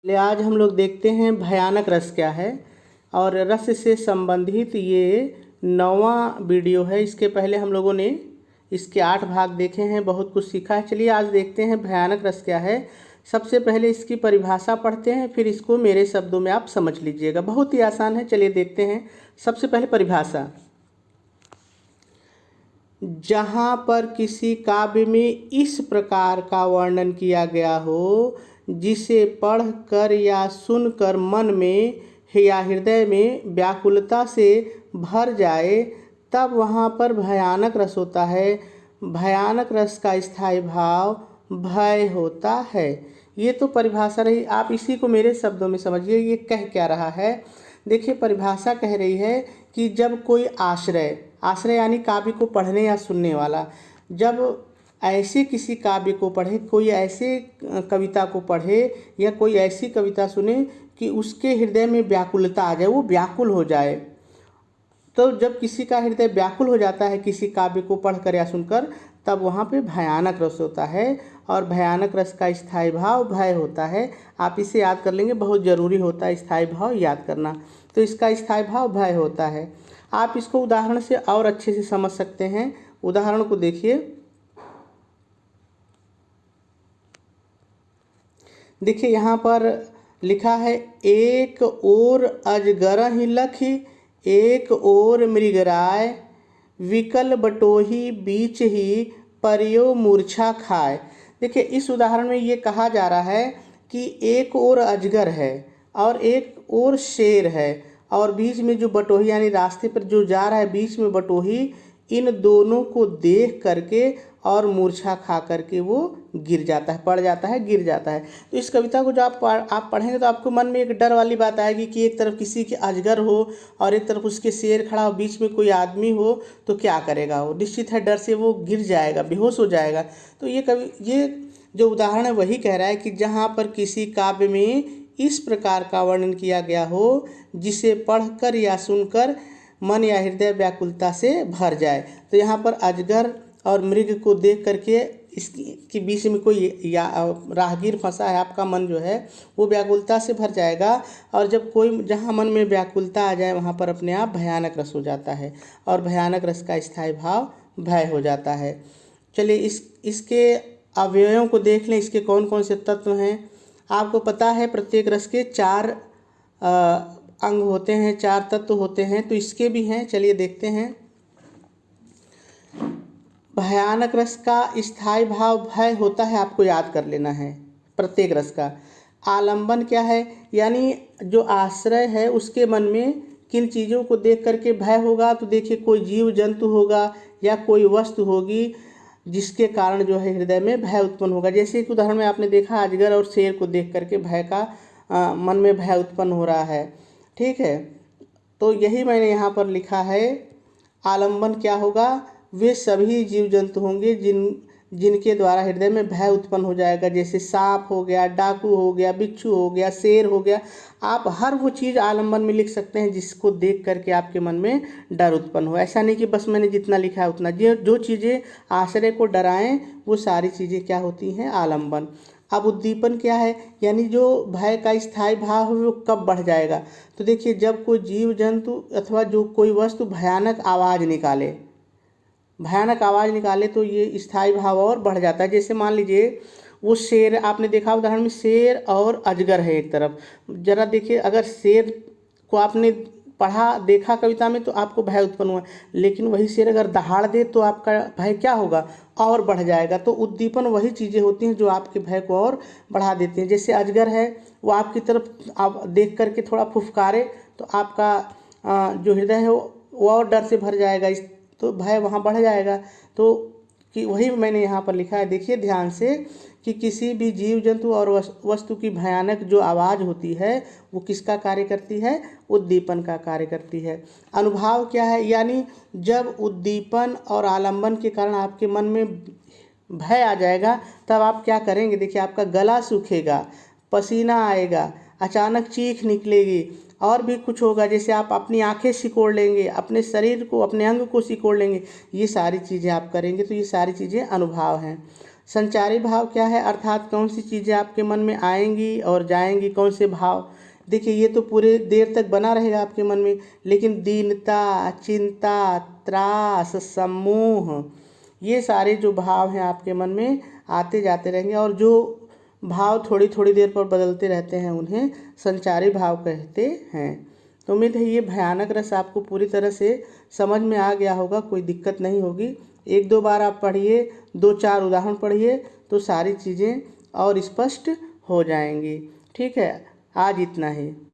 ले आज हम लोग देखते हैं भयानक रस क्या है। और रस से संबंधित ये 9वां वीडियो है। इसके पहले हम लोगों ने इसके 8 भाग देखे हैं, बहुत कुछ सीखा है। चलिए आज देखते हैं भयानक रस क्या है। सबसे पहले इसकी परिभाषा पढ़ते हैं, फिर इसको मेरे शब्दों में आप समझ लीजिएगा। बहुत ही आसान है, चलिए देखते हैं। सबसे पहले परिभाषा, जहाँ पर किसी काव्य में इस प्रकार का वर्णन किया गया हो जिसे पढ़कर या सुनकर मन में या हृदय में व्याकुलता से भर जाए, तब वहाँ पर भयानक रस होता है। भयानक रस का स्थायी भाव भय होता है। ये तो परिभाषा रही, आप इसी को मेरे शब्दों में समझिए ये कह क्या रहा है। देखिए परिभाषा कह रही है कि जब कोई आश्रय यानी काव्य को पढ़ने या सुनने वाला, जब ऐसे किसी काव्य को पढ़े, कोई ऐसे कविता को पढ़े या कोई ऐसी कविता सुने कि उसके हृदय में व्याकुलता आ जाए, वो व्याकुल हो जाए। तो जब किसी का हृदय व्याकुल हो जाता है किसी काव्य को पढ़कर या सुनकर, तब वहाँ पे भयानक रस होता है। और भयानक रस का स्थायी भाव भय होता है। आप इसे याद कर लेंगे, बहुत ज़रूरी होता है स्थायी भाव याद करना। तो इसका स्थायी भाव भय होता है। आप इसको उदाहरण से और अच्छे से समझ सकते हैं। उदाहरण को देखिए। देखिए यहाँ पर लिखा है, एक ओर अजगरहि लखि एक ओर मृगराय, विकल बटोही बीच ही परियो मूर्छा खाए। देखिए इस उदाहरण में ये कहा जा रहा है कि एक ओर अजगर है और एक ओर शेर है, और बीच में जो बटोही यानी रास्ते पर जो जा रहा है बीच में बटोही, इन दोनों को देख करके और मूर्छा खा करके वो गिर जाता है, पड़ जाता है, गिर जाता है। तो इस कविता को जो आप पढ़ेंगे तो आपको मन में एक डर वाली बात आएगी कि एक तरफ किसी के अजगर हो और एक तरफ उसके शेर खड़ा हो, बीच में कोई आदमी हो, तो क्या करेगा वो? निश्चित है डर से वो गिर जाएगा, बेहोश हो जाएगा। तो ये जो उदाहरण है वही कह रहा है कि जहाँ पर किसी काव्य में इस प्रकार का वर्णन किया गया हो जिसे पढ़कर या सुनकर मन या हृदय व्याकुलता से भर जाए। तो यहाँ पर अजगर और मृग को देख करके इसके बीच में कोई या राहगीर फंसा है, आपका मन जो है वो व्याकुलता से भर जाएगा। और जब कोई जहाँ मन में व्याकुलता आ जाए वहाँ पर अपने आप भयानक रस हो जाता है, और भयानक रस का स्थायी भाव भय हो जाता है। चलिए इसके अवयवों को देख लें, इसके कौन कौन से तत्व हैं। आपको पता है प्रत्येक रस के 4 अंग होते हैं, 4 तत्व होते हैं, तो इसके भी हैं। चलिए देखते हैं। भयानक रस का स्थायी भाव भय होता है, आपको याद कर लेना है प्रत्येक रस का। आलंबन क्या है? यानी जो आश्रय है उसके मन में किन चीज़ों को देख करके भय होगा। तो देखिए कोई जीव जंतु होगा या कोई वस्तु होगी जिसके कारण जो है हृदय में भय उत्पन्न होगा। जैसे एक उदाहरण में आपने देखा अजगर और शेर को देख करके भय का मन में भय उत्पन्न हो रहा है। ठीक है, तो यही मैंने यहाँ पर लिखा है। आलंबन क्या होगा? वे सभी जीव जंतु होंगे जिनके द्वारा हृदय में भय उत्पन्न हो जाएगा। जैसे सांप हो गया, डाकू हो गया, बिच्छू हो गया, शेर हो गया। आप हर वो चीज़ आलंबन में लिख सकते हैं जिसको देख करके आपके मन में डर उत्पन्न हो। ऐसा नहीं कि बस मैंने जितना लिखा है उतना। जो चीज़ें आश्रय को डराएं वो सारी चीज़ें क्या होती हैं? आलंबन। अब उद्दीपन क्या है? यानी जो भय का स्थायी भाव है वो कब बढ़ जाएगा? तो देखिए जब कोई जीव जंतु अथवा जो कोई वस्तु भयानक आवाज़ निकाले तो ये स्थायी भाव और बढ़ जाता है। जैसे मान लीजिए वो शेर, आपने देखा उदाहरण में शेर और अजगर है एक तरफ। जरा देखिए, अगर शेर को आपने देखा कविता में तो आपको भय उत्पन्न हुआ, लेकिन वही शेर अगर दहाड़ दे तो आपका भय क्या होगा? और बढ़ जाएगा। तो उद्दीपन वही चीज़ें होती हैं जो आपके भय को और बढ़ा देती हैं। जैसे अजगर है, वो आपकी तरफ आप देख करके थोड़ा फुफकारे तो आपका जो हृदय है वो और डर से भर जाएगा, तो भय वहाँ बढ़ जाएगा। तो कि वही मैंने यहाँ पर लिखा है, देखिए ध्यान से, कि किसी भी जीव जंतु और वस्तु की भयानक जो आवाज़ होती है वो किसका कार्य करती है? उद्दीपन का कार्य करती है। अनुभाव क्या है? यानी जब उद्दीपन और आलंबन के कारण आपके मन में भय आ जाएगा तब आप क्या करेंगे? देखिए आपका गला सूखेगा, पसीना आएगा, अचानक चीख निकलेगी, और भी कुछ होगा। जैसे आप अपनी आंखें सिकोड़ लेंगे, अपने शरीर को, अपने अंग को सिकोड़ लेंगे। ये सारी चीज़ें आप करेंगे। तो ये सारी चीज़ें अनुभाव हैं। संचारी भाव क्या है, अर्थात कौन सी चीज़ें आपके मन में आएंगी और जाएंगी, कौन से भाव। देखिए ये तो पूरे देर तक बना रहेगा आपके मन में, लेकिन दीनता, चिंता, त्रास, सम्मोह, ये सारे जो भाव हैं आपके मन में आते जाते रहेंगे, और जो भाव थोड़ी थोड़ी देर पर बदलते रहते हैं उन्हें संचारी भाव कहते हैं। तो उम्मीद है ये भयानक रस आपको पूरी तरह से समझ में आ गया होगा, कोई दिक्कत नहीं होगी। एक दो बार आप पढ़िए, दो चार उदाहरण पढ़िए तो सारी चीज़ें और स्पष्ट हो जाएंगी। ठीक है, आज इतना ही।